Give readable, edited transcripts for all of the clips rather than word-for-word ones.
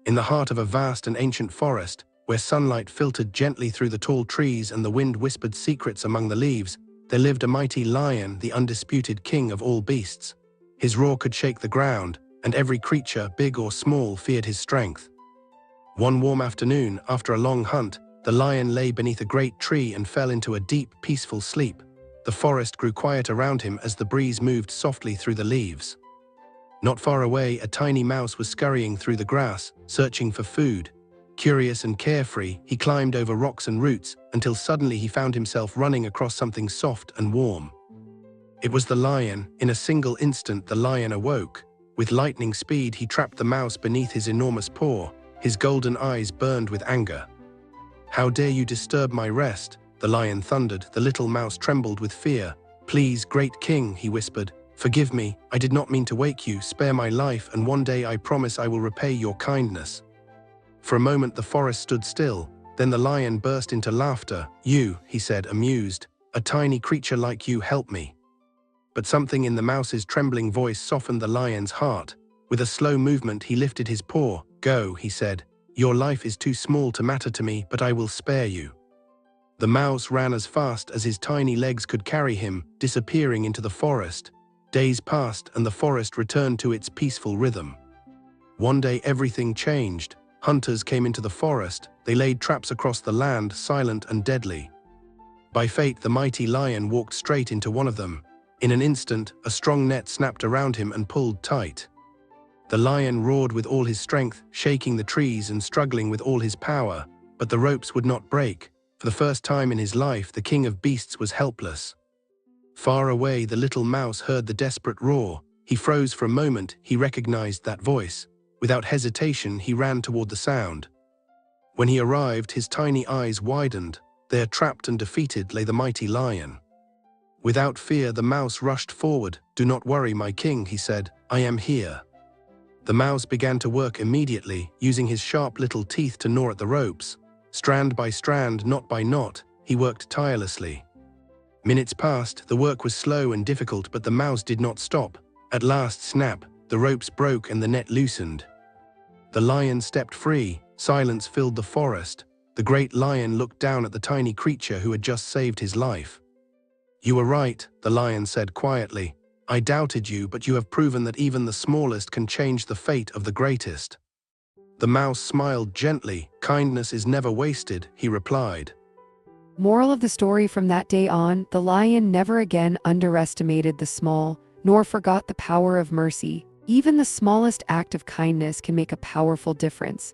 In the heart of a vast and ancient forest, where sunlight filtered gently through the tall trees and the wind whispered secrets among the leaves, there lived a mighty lion, the undisputed king of all beasts. His roar could shake the ground, and every creature, big or small, feared his strength. One warm afternoon, after a long hunt, the lion lay beneath a great tree and fell into a deep, peaceful sleep. The forest grew quiet around him as the breeze moved softly through the leaves. Not far away, a tiny mouse was scurrying through the grass, searching for food. Curious and carefree, he climbed over rocks and roots until suddenly he found himself running across something soft and warm. It was the lion. In a single instant, the lion awoke. With lightning speed, he trapped the mouse beneath his enormous paw. His golden eyes burned with anger. "How dare you disturb my rest?" the lion thundered. The little mouse trembled with fear. "Please, great king," he whispered, "forgive me. I did not mean to wake you. Spare my life, and one day I promise I will repay your kindness." For a moment the forest stood still. Then the lion burst into laughter. "You," he said, amused, "a tiny creature like you, help me." But something in the mouse's trembling voice softened the lion's heart. With a slow movement he lifted his paw. "Go," he said. "Your life is too small to matter to me, but I will spare you." The mouse ran as fast as his tiny legs could carry him, disappearing into the forest. Days passed and the forest returned to its peaceful rhythm. One day everything changed. Hunters came into the forest. They laid traps across the land, silent and deadly. By fate, the mighty lion walked straight into one of them. In an instant, a strong net snapped around him and pulled tight. The lion roared with all his strength, shaking the trees and struggling with all his power, but the ropes would not break. For the first time in his life, the king of beasts was helpless. Far away, the little mouse heard the desperate roar. He froze for a moment. He recognized that voice. Without hesitation, he ran toward the sound. When he arrived, his tiny eyes widened. There, trapped and defeated, lay the mighty lion. Without fear, the mouse rushed forward. "Do not worry, my king," he said. "I am here." The mouse began to work immediately, using his sharp little teeth to gnaw at the ropes. Strand by strand, knot by knot, he worked tirelessly. Minutes passed. The work was slow and difficult, but the mouse did not stop. At last, snap, the ropes broke and the net loosened. The lion stepped free. Silence filled the forest. The great lion looked down at the tiny creature who had just saved his life. "You were right," the lion said quietly. "I doubted you, but you have proven that even the smallest can change the fate of the greatest." The mouse smiled gently. "Kindness is never wasted," he replied. Moral of the story: from that day on, the lion never again underestimated the small, nor forgot the power of mercy. Even the smallest act of kindness can make a powerful difference.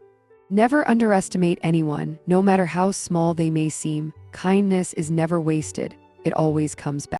Never underestimate anyone, no matter how small they may seem. Kindness is never wasted. It always comes back.